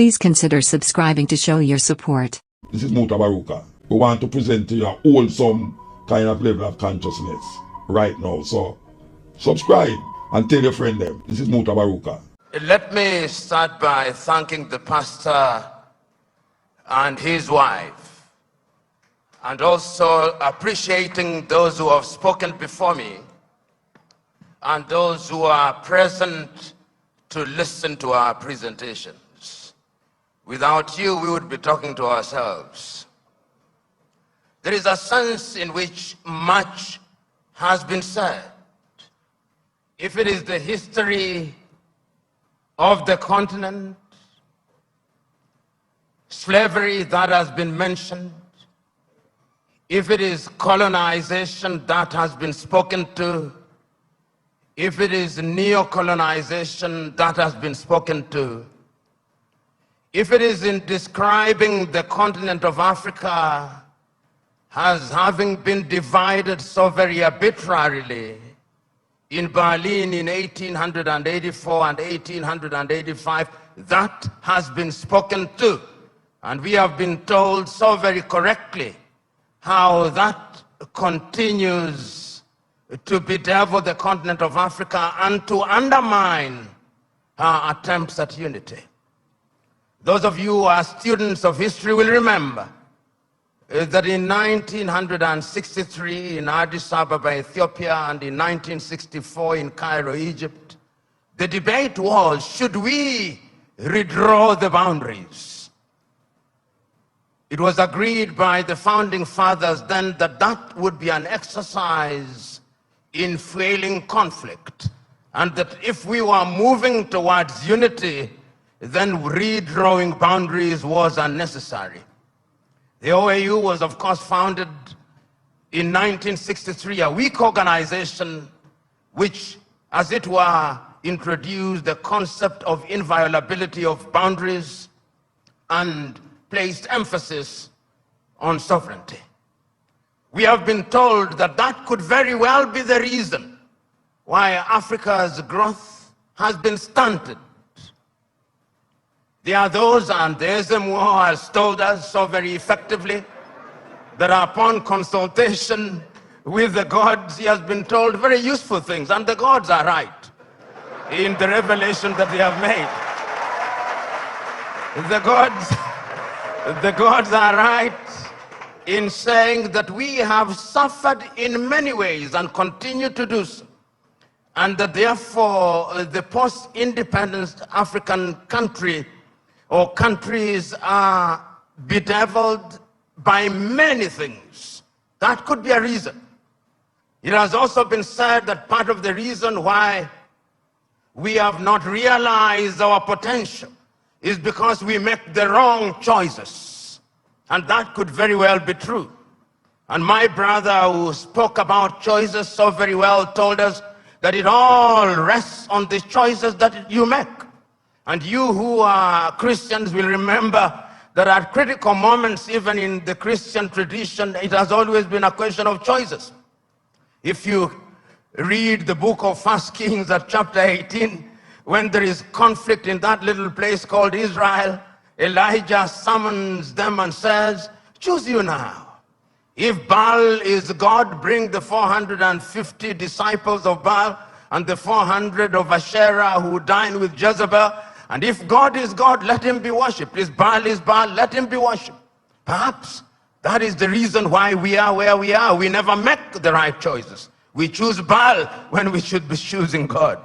Please consider subscribing to show your support. This is Mutabaruka. We want to present to you a wholesome kind of level of consciousness right now. So subscribe and tell your friend them. This is Mutabaruka. Let me start by thanking the pastor and his wife, and also appreciating those who have spoken before me and those who are present to listen to our presentations. Without you, we would be talking to ourselves. There is a sense in which much has been said. If it is the history of the continent, slavery that has been mentioned, if it is colonization that has been spoken to, if it is neocolonization that has been spoken to, if it is in describing the continent of Africa as having been divided so very arbitrarily in Berlin in 1884 and 1885, that has been spoken to. And we have been told so very correctly how that continues to bedevil the continent of Africa and to undermine our attempts at unity. Those of you who are students of history will remember that in 1963 in Addis Ababa, Ethiopia, and in 1964 in Cairo, Egypt, the debate was, should we redraw the boundaries? It was agreed by the founding fathers then that that would be an exercise in fueling conflict, and that if we were moving towards unity, then redrawing boundaries was unnecessary. The OAU was, of course, founded in 1963, a weak organization which, as it were, introduced the concept of inviolability of boundaries and placed emphasis on sovereignty. We have been told that that could very well be the reason why Africa's growth has been stunted. There are those, and there's them who has told us so very effectively that upon consultation with the gods, he has been told very useful things, and the gods are right in the revelation that they have made. The gods are right in saying that we have suffered in many ways and continue to do so, and that therefore the post-independence African country or countries are bedeviled by many things. That could be a reason. It has also been said that part of the reason why we have not realized our potential is because we make the wrong choices. And that could very well be true. And my brother who spoke about choices so very well told us that it all rests on the choices that you make. And you who are Christians will remember that at critical moments, even in the Christian tradition, it has always been a question of choices. If you read the book of 1 Kings at chapter 18, when there is conflict in that little place called Israel, Elijah summons them and says, choose you now. If Baal is God, bring the 450 disciples of Baal and the 400 of Asherah who dined with Jezebel. And if God is God, let him be worshipped. If Baal is Baal, let him be worshipped. Perhaps that is the reason why we are where we are. We never make the right choices. We choose Baal when we should be choosing God.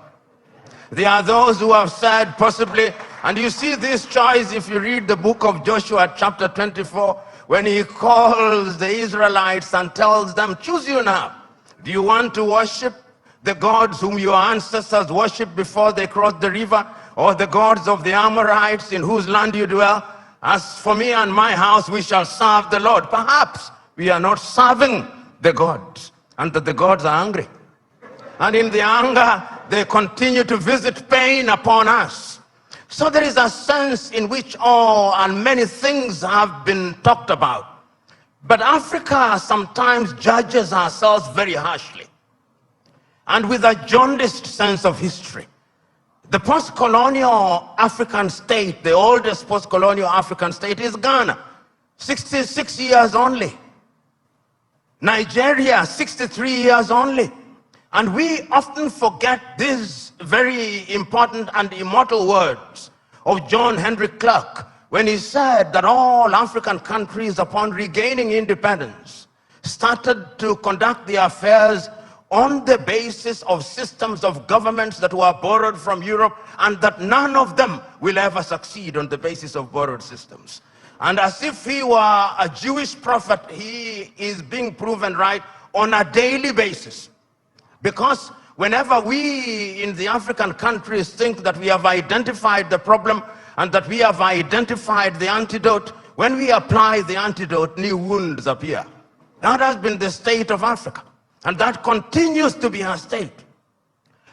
There are those who have said possibly, and you see this choice if you read the book of Joshua chapter 24, when he calls the Israelites and tells them, choose you now. Do you want to worship the gods whom your ancestors worshipped before they crossed the river, or the gods of the Amorites in whose land you dwell? As for me and my house, we shall serve the Lord. Perhaps we are not serving the gods, and that the gods are angry. And in the anger, they continue to visit pain upon us. So there is a sense in which all and many things have been talked about. But Africa sometimes judges ourselves very harshly and with a jaundiced sense of history. The post-colonial African state, the oldest post-colonial African state is Ghana, 66 years only. Nigeria, 63 years only. And we often forget these very important and immortal words of John Henry Clark when he said that all African countries, upon regaining independence, started to conduct their affairs on the basis of systems of governments that were borrowed from Europe, and that none of them will ever succeed on the basis of borrowed systems. And as if he were a Jewish prophet, he is being proven right on a daily basis. Because whenever we in the African countries think that we have identified the problem and that we have identified the antidote, when we apply the antidote, new wounds appear. That has been the state of Africa. And that continues to be our state.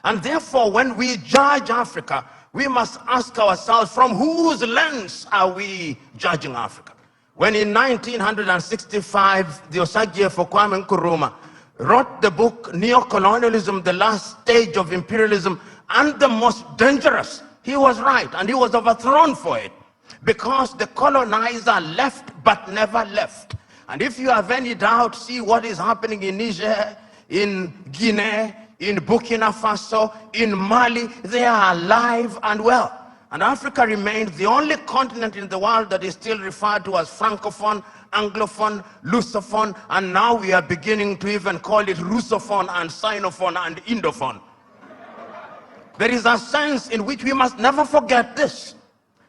And therefore, when we judge Africa, we must ask ourselves, from whose lens are we judging Africa? When in 1965, the Osagyefo Kwame Nkrumah wrote the book Neocolonialism, the last stage of imperialism, and the most dangerous, he was right, and he was overthrown for it, because the colonizer left but never left. And if you have any doubt, see what is happening in Niger, in Guinea, in Burkina Faso, in Mali. They are alive and well. And Africa remains the only continent in the world that is still referred to as Francophone, Anglophone, Lusophone, and now we are beginning to even call it Russophone and Sinophone and Indophone. There is a sense in which we must never forget this,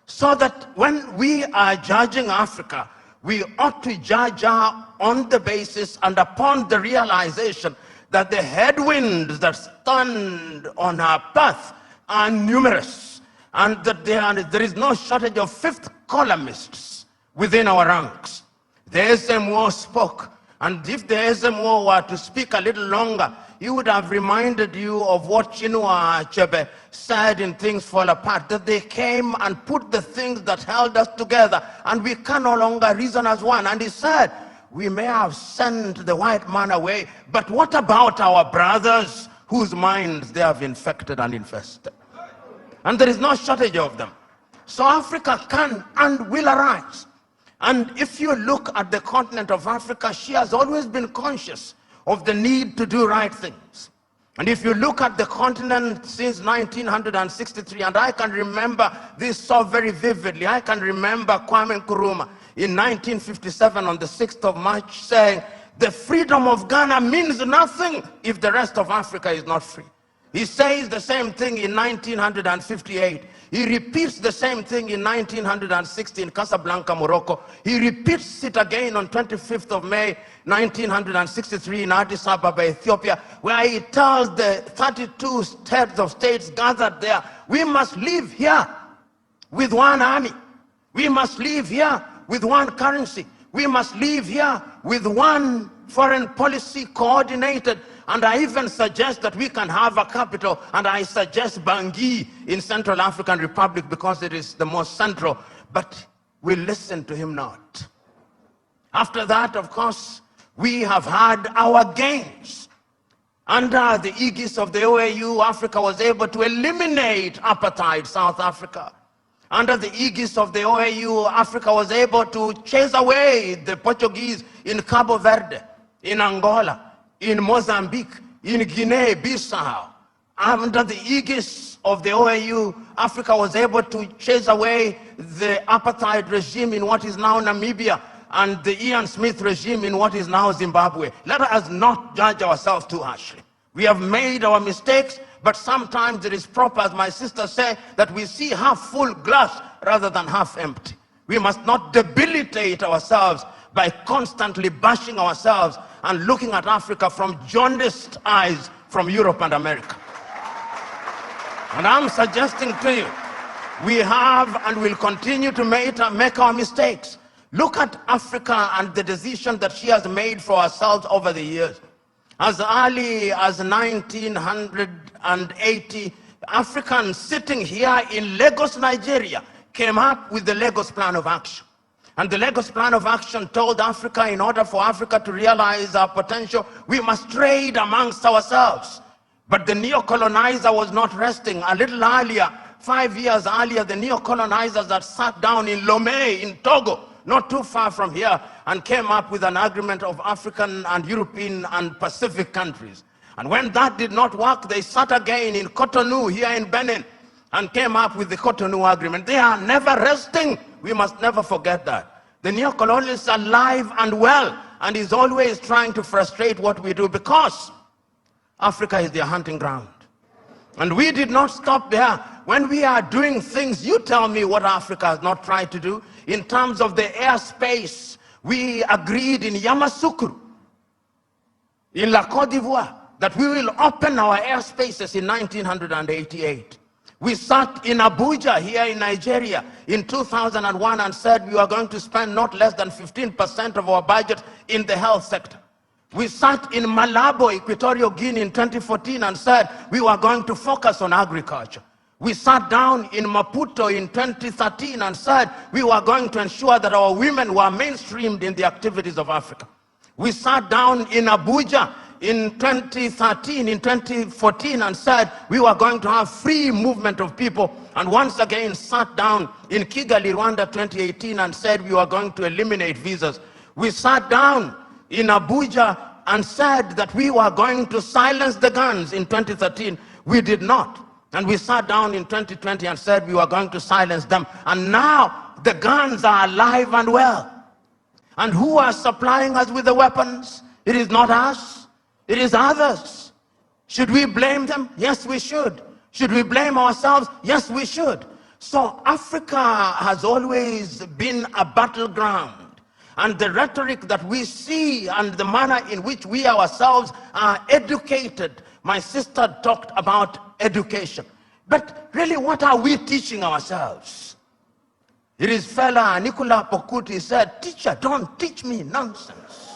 so that when we are judging Africa, we ought to judge her on the basis and upon the realization that the headwinds that stand on our path are numerous, and that there is no shortage of fifth columnists within our ranks. The SMO spoke, and if the SMO were to speak a little longer, he would have reminded you of what Chinua Achebe said in Things Fall Apart, that they came and put the things that held us together, and we can no longer reason as one. And he said, we may have sent the white man away, but what about our brothers whose minds they have infected and infested? And there is no shortage of them. So Africa can and will arise. And if you look at the continent of Africa, she has always been conscious of the need to do right things. And if you look at the continent since 1963, and I can remember this so very vividly, I can remember Kwame Nkrumah in 1957 on the 6th of March saying, the freedom of Ghana means nothing if the rest of Africa is not free. He says the same thing in 1958. He repeats the same thing in 1960 in Casablanca, Morocco. He repeats it again on 25th of May, 1963 in Addis Ababa, Ethiopia, where he tells the 32 heads of states gathered there, we must live here with one army. We must live here with one currency. We must live here with one foreign policy coordinated. And I even suggest that we can have a capital, and I suggest Bangui in Central African Republic because it is the most central, but we listen to him not. After that, of course, we have had our gains. Under the aegis of the OAU, Africa was able to eliminate apartheid South Africa. Under the aegis of the OAU, Africa was able to chase away the Portuguese in Cabo Verde, in Angola, in Mozambique, in Guinea-Bissau. Under the aegis of the OAU, Africa was able to chase away the apartheid regime in what is now Namibia and the Ian Smith regime in what is now Zimbabwe. Let us not judge ourselves too harshly. We have made our mistakes, but sometimes it is proper, as my sister said, that we see half full glass rather than half empty. We must not debilitate ourselves by constantly bashing ourselves and looking at Africa from jaundiced eyes from Europe and America. And I'm suggesting to you, we have and will continue to make our mistakes. Look at Africa and the decision that she has made for herself over the years. As early as 1980, Africans sitting here in Lagos, Nigeria, came up with the Lagos Plan of Action. And the Lagos Plan of Action told Africa, in order for Africa to realize our potential, we must trade amongst ourselves. But the neocolonizer was not resting. A little earlier, 5 years earlier, the neocolonizers had sat down in Lomé in Togo, not too far from here, and came up with an agreement of African and European and Pacific countries. And when that did not work, they sat again in Cotonou here in Benin and came up with the Cotonou Agreement. They are never resting. We must never forget that. The neocolonialist is alive and well and is always trying to frustrate what we do because Africa is their hunting ground. And we did not stop there. When we are doing things, you tell me what Africa has not tried to do. In terms of the airspace, we agreed in Yamoussoukro, in La Côte d'Ivoire, that we will open our airspaces in 1988. We sat in Abuja here in Nigeria in 2001 and said we were going to spend not less than 15% of our budget in the health sector. We sat in Malabo, Equatorial Guinea in 2014 and said we were going to focus on agriculture. We sat down in Maputo in 2013 and said we were going to ensure that our women were mainstreamed in the activities of Africa. We sat down in Abuja in 2013, in 2014 and said we were going to have free movement of people, and once again sat down in Kigali, Rwanda 2018 and said we were going to eliminate visas. We sat down in Abuja and said that we were going to silence the guns in 2013. We did not. And we sat down in 2020 and said we were going to silence them. And now the guns are alive and well. And who are supplying us with the weapons? It is not us. It is others. Should we blame them? Yes, we should. Should we blame ourselves? Yes, we should. So Africa has always been a battleground. And the rhetoric that we see and the manner in which we ourselves are educated. My sister talked about education. But really, what are we teaching ourselves? It is fella Nicola Pokuti said, "Teacher, don't teach me nonsense."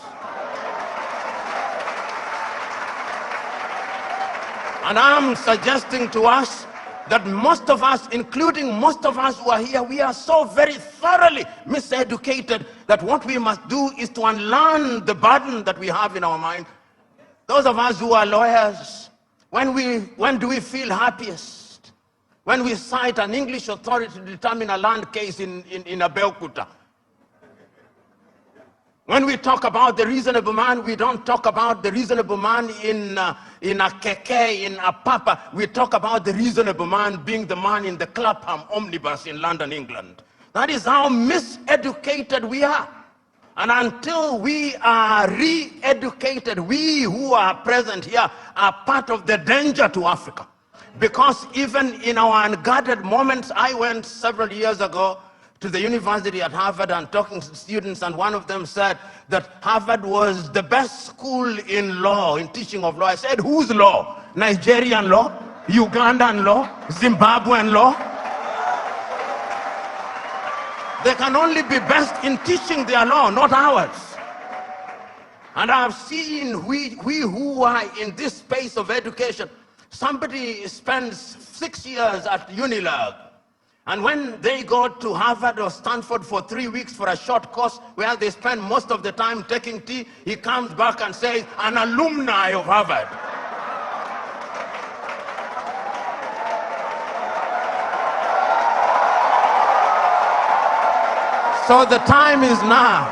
And I'm suggesting to us that most of us, including most of us who are here, we are so very thoroughly miseducated that what we must do is to unlearn the burden that we have in our mind. Those of us who are lawyers, when do we feel happiest? When we cite an English authority to determine a land case in Abeokuta. When we talk about the reasonable man, we don't talk about the reasonable man in Akeke, in Apapa. We talk about the reasonable man being the man in the Clapham omnibus in London, England. That is how miseducated we are. And until we are re-educated, we who are present here are part of the danger to Africa. Because even in our unguarded moments, I went several years ago to the university at Harvard and talking to students, and one of them said that Harvard was the best school in law, in teaching of law. I said, whose law? Nigerian law? Ugandan law? Zimbabwean law? They can only be best in teaching their law, not ours. And I've seen we who are in this space of education, somebody spends 6 years at Unilag, and when they go to Harvard or Stanford for 3 weeks for a short course where they spend most of the time taking tea, he comes back and says, an alumni of Harvard. So the time is now.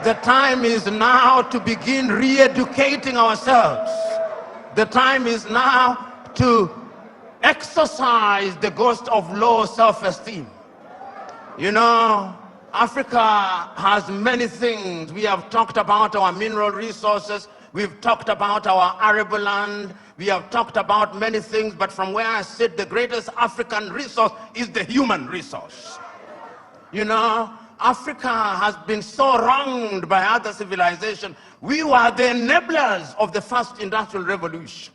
The time is now to begin re-educating ourselves. The time is now to exercise the ghost of low self-esteem. You know, Africa has many things. We have talked about our mineral resources. We've talked about our arable land. We have talked about many things, but from where I sit, the greatest African resource is the human resource. You know, Africa has been so wronged by other civilizations. We were the enablers of the first industrial revolution.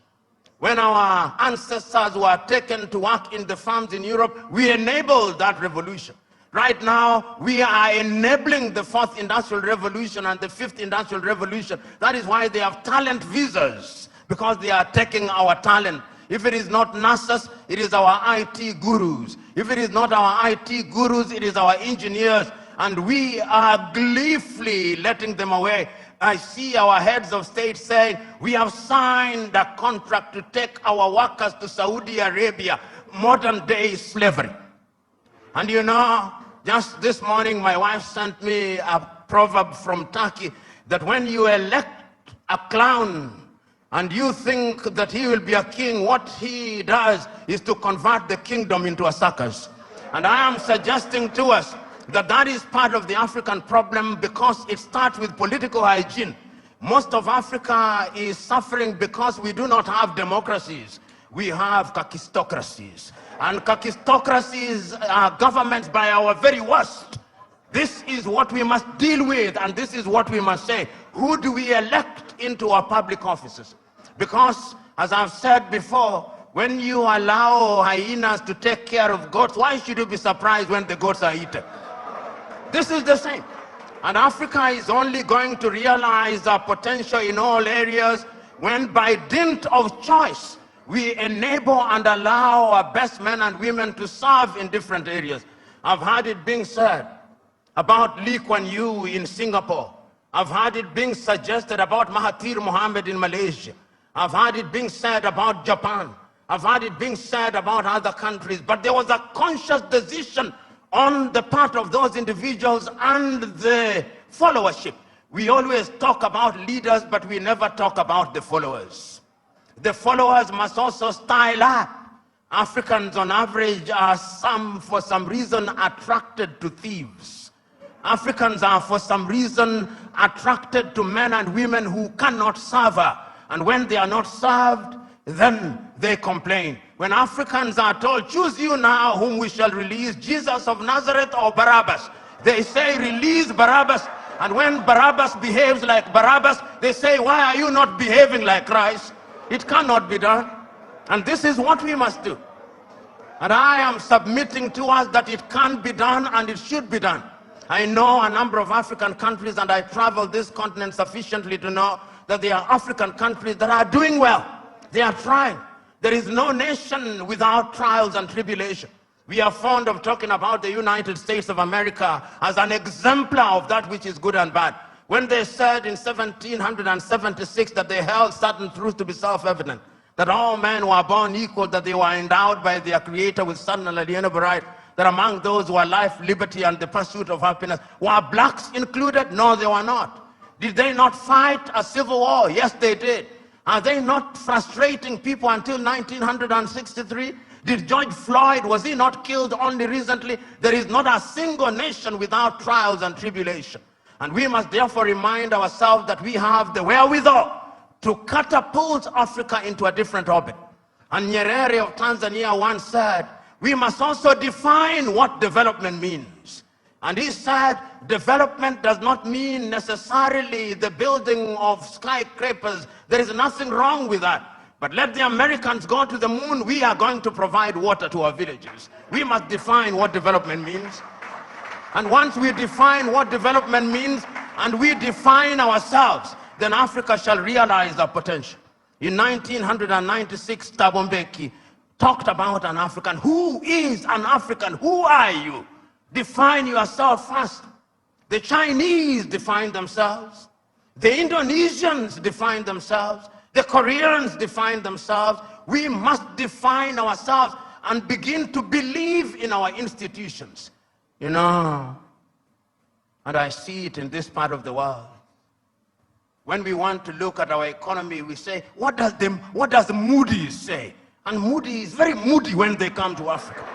When our ancestors were taken to work in the farms in Europe, we enabled that revolution. Right now, we are enabling the fourth industrial revolution and the fifth industrial revolution. That is why they have talent visas, because they are taking our talent. If it is not nurses, it is our IT gurus. If it is not our IT gurus, it is our engineers. And we are gleefully letting them away. I see our heads of state saying, we have signed a contract to take our workers to Saudi Arabia, modern day slavery. And you know, just this morning, my wife sent me a proverb from Turkey that when you elect a clown and you think that he will be a king, what he does is to convert the kingdom into a circus. And I am suggesting to us that that is part of the African problem, because it starts with political hygiene. Most of Africa is suffering because we do not have democracies. We have kakistocracies. And kakistocracies are governments by our very worst. This is what we must deal with, and this is what we must say. Who do we elect into our public offices? Because, as I've said before, when you allow hyenas to take care of goats, why should you be surprised when the goats are eaten? This is the same. And Africa is only going to realize our potential in all areas when, by dint of choice, we enable and allow our best men and women to serve in different areas. I've heard it being said about Lee Kuan Yew in Singapore. I've heard it being suggested about Mahathir Mohamad in Malaysia. I've heard it being said about Japan. I've heard it being said about other countries. But there was a conscious decision on the part of those individuals and the followership. We always talk about leaders, but we never talk about the followers. The followers must also style up. Africans on average are for some reason attracted to thieves. Africans are for some reason attracted to men and women who cannot serve her. And when they are not served, then they complain. When Africans are told, choose you now whom we shall release, Jesus of Nazareth or Barabbas, they say, release Barabbas. And when Barabbas behaves like Barabbas, they say, why are you not behaving like Christ? It cannot be done. And this is what we must do. And I am submitting to us that it can be done and it should be done. I know a number of African countries, and I travel this continent sufficiently to know that there are African countries that are doing well. They are trying. There is no nation without trials and tribulation. We are fond of talking about the United States of America as an exemplar of that which is good and bad. When they said in 1776 that they held certain truths to be self-evident, that all men were born equal, that they were endowed by their Creator with certain unalienable right, that among those were life, liberty, and the pursuit of happiness. Were blacks included? No, they were not. Did they not fight a civil war? Yes, they did. Are they not frustrating people until 1963? Did George Floyd, was he not killed only recently? There is not a single nation without trials and tribulation. And we must therefore remind ourselves that we have the wherewithal to catapult Africa into a different orbit. And Nyerere of Tanzania once said, we must also define what development means. And he said, development does not mean necessarily the building of skyscrapers. There is nothing wrong with that. But let the Americans go to the moon. We are going to provide water to our villages. We must define what development means. And once we define what development means, and we define ourselves, then Africa shall realize our potential. In 1996, Thabo Mbeki talked about an African. Who is an African? Who are you? Define yourself first. The Chinese define themselves. The Indonesians define themselves. The Koreans define themselves. We must define ourselves and begin to believe in our institutions. You know, and I see it in this part of the world. When we want to look at our economy, we say, what does Moody's say? And Moody's is very moody when they come to Africa.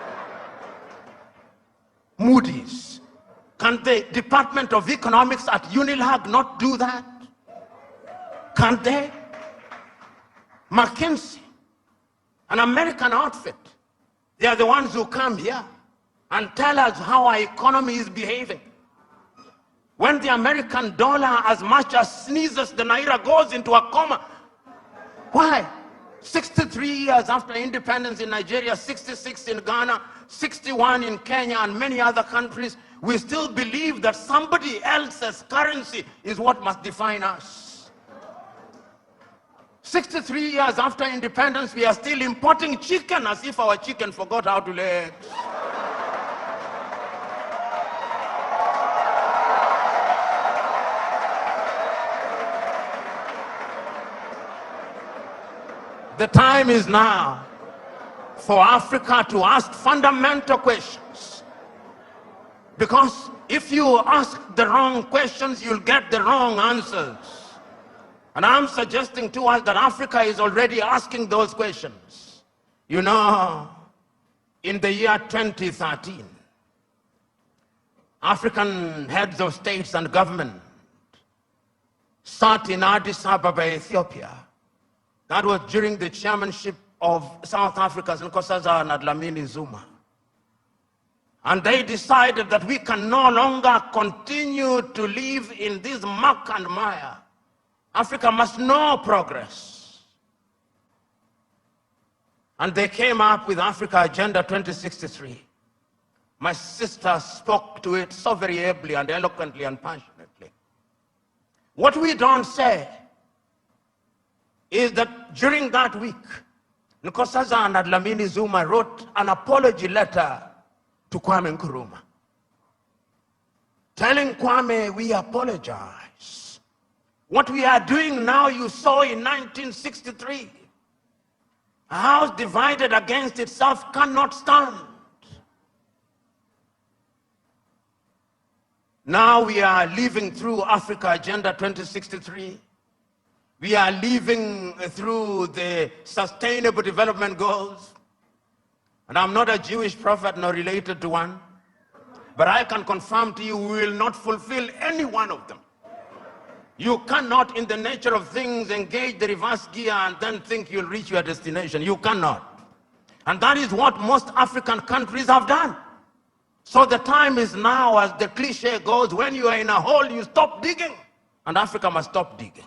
Moody's. Can the Department of Economics at UNILAG not do that? Can't they? McKinsey, an American outfit, they are the ones who come here and tell us how our economy is behaving. When the American dollar as much as sneezes, the Naira goes into a coma. Why? 63 years after independence in Nigeria, 66 in Ghana, 61 in Kenya, and many other countries, we still believe that somebody else's currency is what must define us. 63 years after independence, we are still importing chicken as if our chicken forgot how to lay eggs. The time is now for Africa to ask fundamental questions. Because if you ask the wrong questions, you'll get the wrong answers. And I'm suggesting to us that Africa is already asking those questions. You know, in the year 2013, African heads of states and government sat in Addis Ababa, Ethiopia. That was during the chairmanship of South Africa's Nkosazana and Dlamini Zuma. And they decided that we can no longer continue to live in this muck and mire. Africa must know progress. And they came up with Africa Agenda 2063. My sister spoke to it so very ably and eloquently and passionately. What we don't say is that during that week, Nkosazana and Dlamini Zuma wrote an apology letter to Kwame Nkrumah, telling Kwame, we apologize. What we are doing now, you saw in 1963. A house divided against itself cannot stand. Now we are living through Africa Agenda 2063. We are living through the Sustainable Development Goals. And I'm not a Jewish prophet nor related to one, but I can confirm to you we will not fulfill any one of them. You cannot, in the nature of things, engage the reverse gear and then think you'll reach your destination. You cannot. And that is what most African countries have done. So the time is now, as the cliche goes, when you are in a hole, you stop digging. And Africa must stop digging.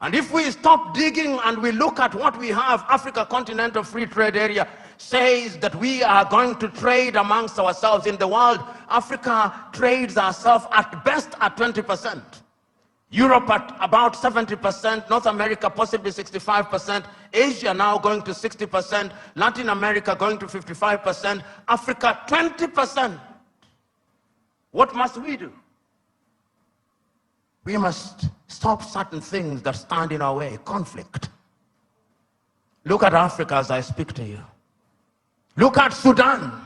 And if we stop digging and we look at what we have, Africa Continental Free Trade Area says that we are going to trade amongst ourselves. In the world, Africa trades ourselves at best at 20%. Europe at about 70%, North America possibly 65%, Asia now going to 60%, Latin America going to 55%, Africa 20%. What must we do? We must stop certain things that stand in our way. Conflict. Look at Africa as I speak to you. Look at Sudan.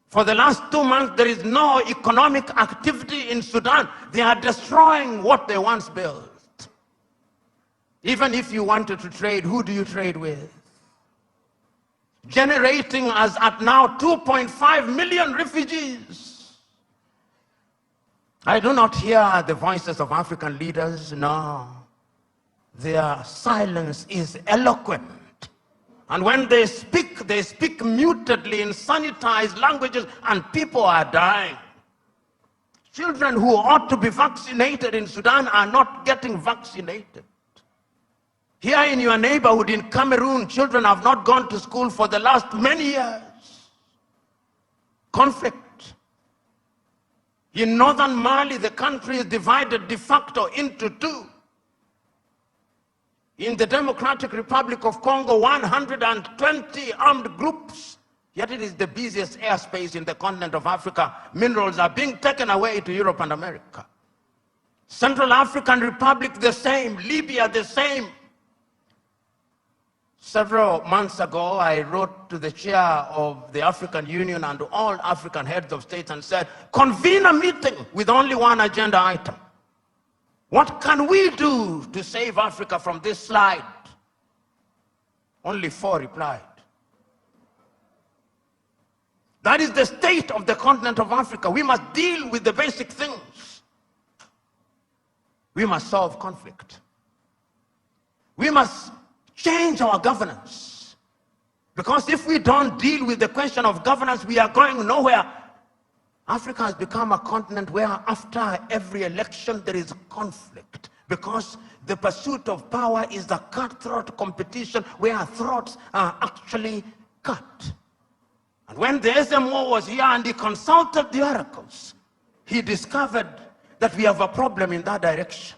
For the last 2 months, there is no economic activity in Sudan. They are destroying what they once built. Even if you wanted to trade, who do you trade with? Generating, as at now, 2.5 million refugees. I do not hear the voices of African leaders, no. Their silence is eloquent. And when they speak mutedly in sanitized languages, and people are dying. Children who ought to be vaccinated in Sudan are not getting vaccinated. Here in your neighborhood in Cameroon, children have not gone to school for the last many years. Conflict. In northern Mali, the country is divided de facto into two. In the Democratic Republic of Congo, 120 armed groups, yet it is the busiest airspace in the continent of Africa. Minerals are being taken away to Europe and America. Central African Republic, the same. Libya, the same. Several months ago, I wrote to the chair of the African Union and all African heads of states and said, convene a meeting with only one agenda item. What can we do to save Africa from this slide? Only 4 replied. That is the state of the continent of Africa. We must deal with the basic things. We must solve conflict. We must change our governance. Because if we don't deal with the question of governance, we are going nowhere. Africa has become a continent where after every election there is conflict, because the pursuit of power is a cutthroat competition where throats are actually cut. And when the SMO was here and he consulted the oracles, he discovered that we have a problem in that direction.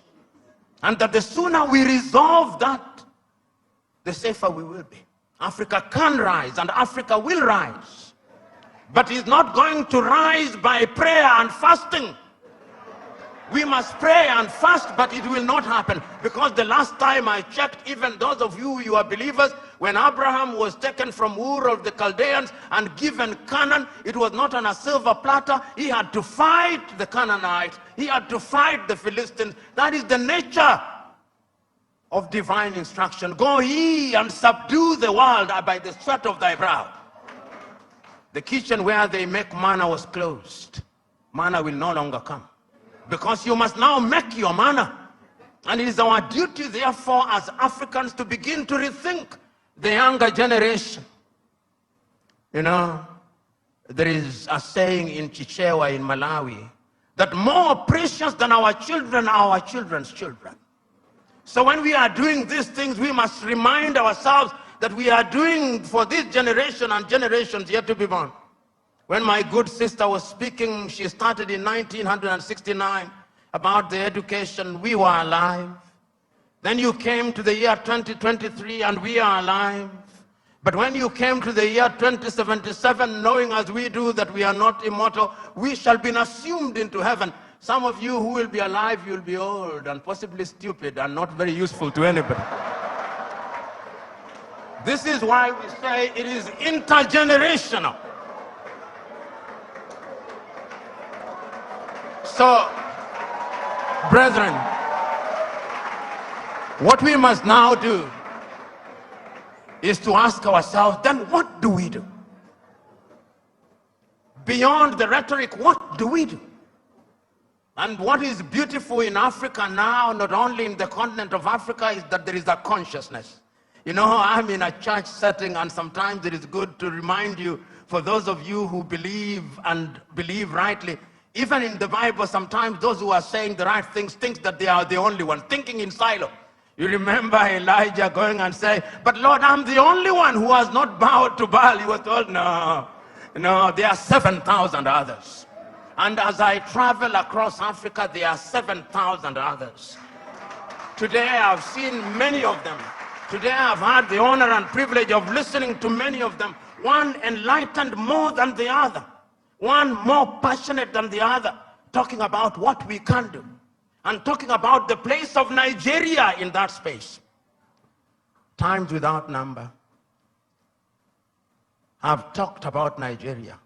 And that the sooner we resolve that, the safer we will be. Africa can rise and Africa will rise. But it's not going to rise by prayer and fasting. We must pray and fast, but it will not happen. Because the last time I checked, even those of you are believers, when Abraham was taken from Ur of the Chaldeans and given Canaan, it was not on a silver platter. He had to fight the Canaanites. He had to fight the Philistines. That is the nature of divine instruction. Go ye and subdue the world by the sweat of thy brow. The kitchen where they make manna was closed. Manna will no longer come. Because you must now make your manna. And it is our duty, therefore, as Africans to begin to rethink the younger generation. You know, there is a saying in Chichewa in Malawi that more precious than our children are our children's children. So when we are doing these things, we must remind ourselves that we are doing for this generation and generations yet to be born. When my good sister was speaking, she started in 1969 about the education. We were alive. Then you came to the year 2023 and we are alive. But when you came to the year 2077, knowing as we do that we are not immortal, we shall be assumed into heaven. Some of you who will be alive, you'll be old and possibly stupid and not very useful to anybody. This is why we say it is intergenerational. So, brethren, what we must now do is to ask ourselves, then what do we do? Beyond the rhetoric, what do we do? And what is beautiful in Africa now, not only in the continent of Africa, is that there is a consciousness. You know, I'm in a church setting, and sometimes it is good to remind you, for those of you who believe and believe rightly, even in the Bible, sometimes those who are saying the right things think that they are the only ones, thinking in silo. You remember Elijah going and saying, but Lord, I'm the only one who has not bowed to Baal. He was told, no, there are 7,000 others. And as I travel across Africa, there are 7,000 others. Today I've seen many of them. Today I've had the honor and privilege of listening to many of them. One enlightened more than the other. One more passionate than the other, talking about what we can do and talking about the place of Nigeria in that space. Times without number have talked about Nigeria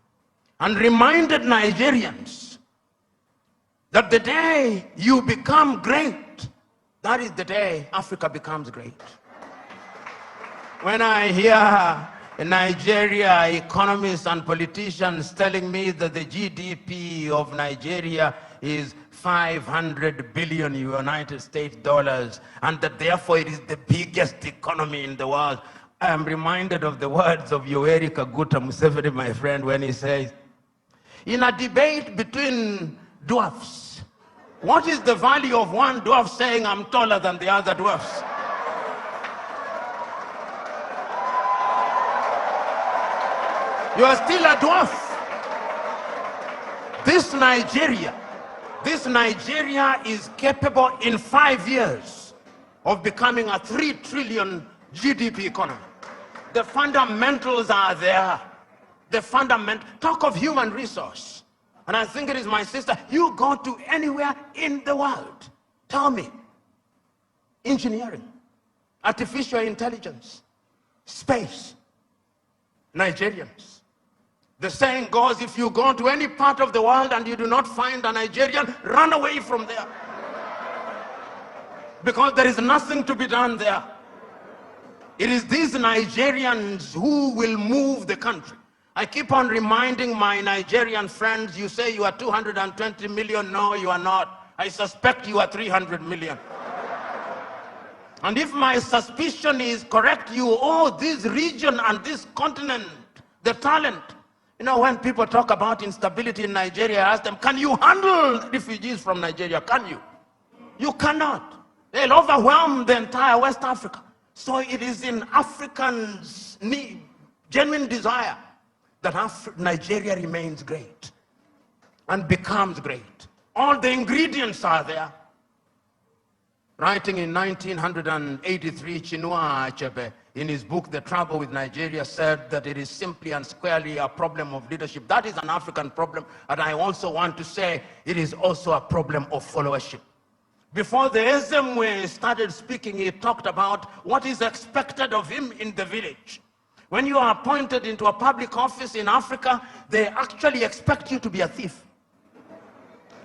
and reminded Nigerians that the day you become great, that is the day Africa becomes great. When I hear in Nigeria, economists and politicians telling me that the GDP of Nigeria is 500 billion United States dollars, and that therefore it is the biggest economy in the world. I am reminded of the words of Yoweri Kaguta Museveni, my friend, when he says, in a debate between dwarfs, what is the value of one dwarf saying I'm taller than the other dwarfs? You are still a dwarf. This Nigeria is capable in 5 years of becoming a 3 trillion GDP economy. The fundamentals are there. Talk of human resource. And I think it is my sister, you go to anywhere in the world, tell me, engineering, artificial intelligence, space, Nigerians. The saying goes, if you go to any part of the world and you do not find a Nigerian, run away from there. Because there is nothing to be done there. It is these Nigerians who will move the country. I keep on reminding my Nigerian friends, you say you are 220 million. No, you are not. I suspect you are 300 million. And if my suspicion is correct, you owe this region and this continent the talent. You know, when people talk about instability in Nigeria, I ask them, can you handle refugees from Nigeria? Can you? You cannot. They'll overwhelm the entire West Africa. So it is in Africans' need, genuine desire, that Nigeria remains great and becomes great. All the ingredients are there. Writing in 1983, Chinua Achebe, in his book, The Trouble with Nigeria, said that it is simply and squarely a problem of leadership. That is an African problem, and I also want to say it is also a problem of followership. Before the Ezemwe started speaking, he talked about what is expected of him in the village. When you are appointed into a public office in Africa, they actually expect you to be a thief.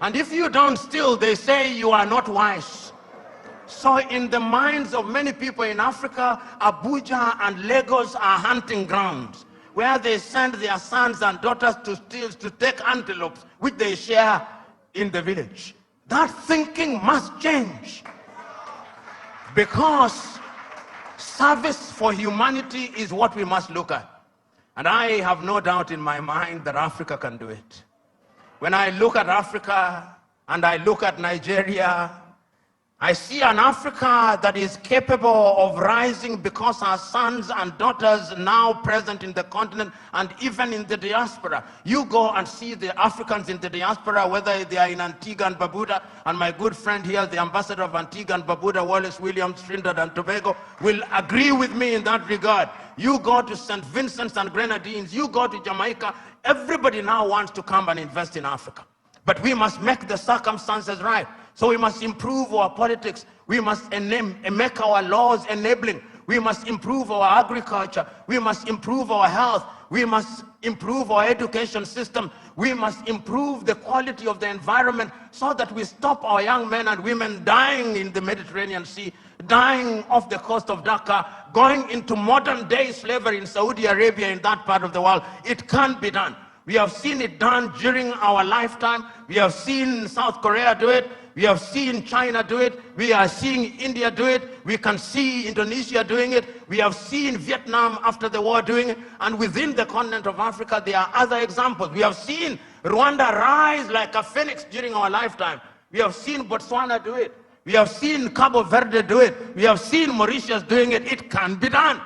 And if you don't steal, they say you are not wise. So in the minds of many people in Africa, Abuja and Lagos are hunting grounds where they send their sons and daughters to steal, to take antelopes, which they share in the village. That thinking must change, because service for humanity is what we must look at. And I have no doubt in my mind that Africa can do it. When I look at Africa and I look at Nigeria, I see an Africa that is capable of rising because our sons and daughters now present in the continent and even in the diaspora. You go and see the Africans in the diaspora, whether they are in Antigua and Barbuda, and my good friend here, the ambassador of Antigua and Barbuda, Wallace Williams, Trinidad and Tobago, will agree with me in that regard. You go to St. Vincent's and Grenadines, you go to Jamaica, everybody now wants to come and invest in Africa. But we must make the circumstances right. So we must improve our politics. We must make our laws enabling. We must improve our agriculture. We must improve our health. We must improve our education system. We must improve the quality of the environment so that we stop our young men and women dying in the Mediterranean Sea, dying off the coast of Dhaka, going into modern day slavery in Saudi Arabia, in that part of the world. It can be done. We have seen it done during our lifetime. We have seen South Korea do it. We have seen China do it. We are seeing India do it. We can see Indonesia doing it. We have seen Vietnam after the war doing it. And within the continent of Africa, there are other examples. We have seen Rwanda rise like a phoenix during our lifetime. We have seen Botswana do it. We have seen Cabo Verde do it. We have seen Mauritius doing it. It can be done.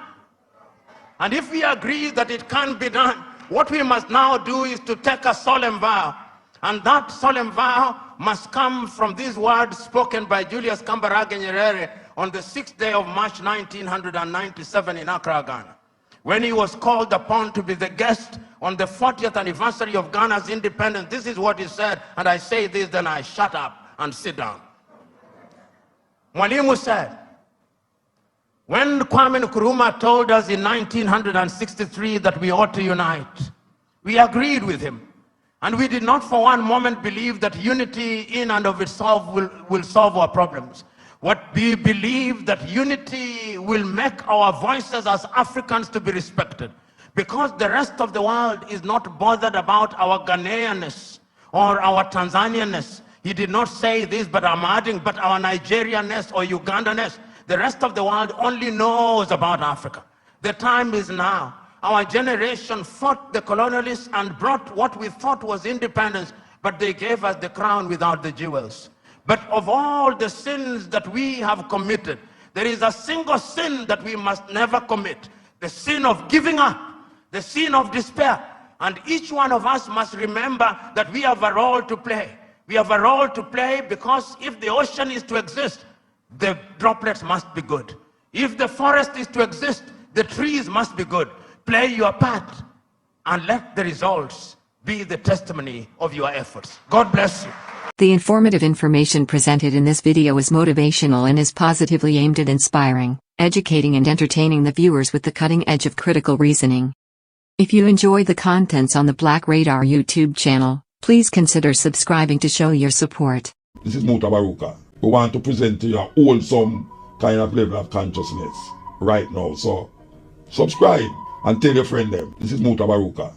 And if we agree that it can be done, what we must now do is to take a solemn vow. And that solemn vow must come from these words spoken by Julius Kambarage Nyerere on the 6th day of March 1997 in Accra, Ghana, when he was called upon to be the guest on the 40th anniversary of Ghana's independence. This is what he said, and I say this, then I shut up and sit down. Mwalimu said, when Kwame Nkrumah told us in 1963 that we ought to unite, we agreed with him. And we did not for one moment believe that unity in and of itself will solve our problems. What we believe that unity will make our voices as Africans to be respected. Because the rest of the world is not bothered about our Ghanaianness or our Tanzanianness. He did not say this, but I'm adding, but our Nigerianness or Ugandanness. The rest of the world only knows about Africa. The time is now. Our generation fought the colonialists and brought what we thought was independence, but they gave us the crown without the jewels. But of all the sins that we have committed, there is a single sin that we must never commit: the sin of giving up, the sin of despair. And each one of us must remember that we have a role to play. We have a role to play because if the ocean is to exist, the droplets must be good. If the forest is to exist, the trees must be good. Play your part and let the results be the testimony of your efforts. God bless you. The informative information presented in this video is motivational and is positively aimed at inspiring, educating and entertaining the viewers with the cutting edge of critical reasoning. If you enjoy the contents on the Black Radar YouTube channel, please consider subscribing to show your support. This is Mutabaruka. We want to present to you a wholesome kind of level of consciousness right now. So subscribe and tell your friend them. This is Mutabaruka.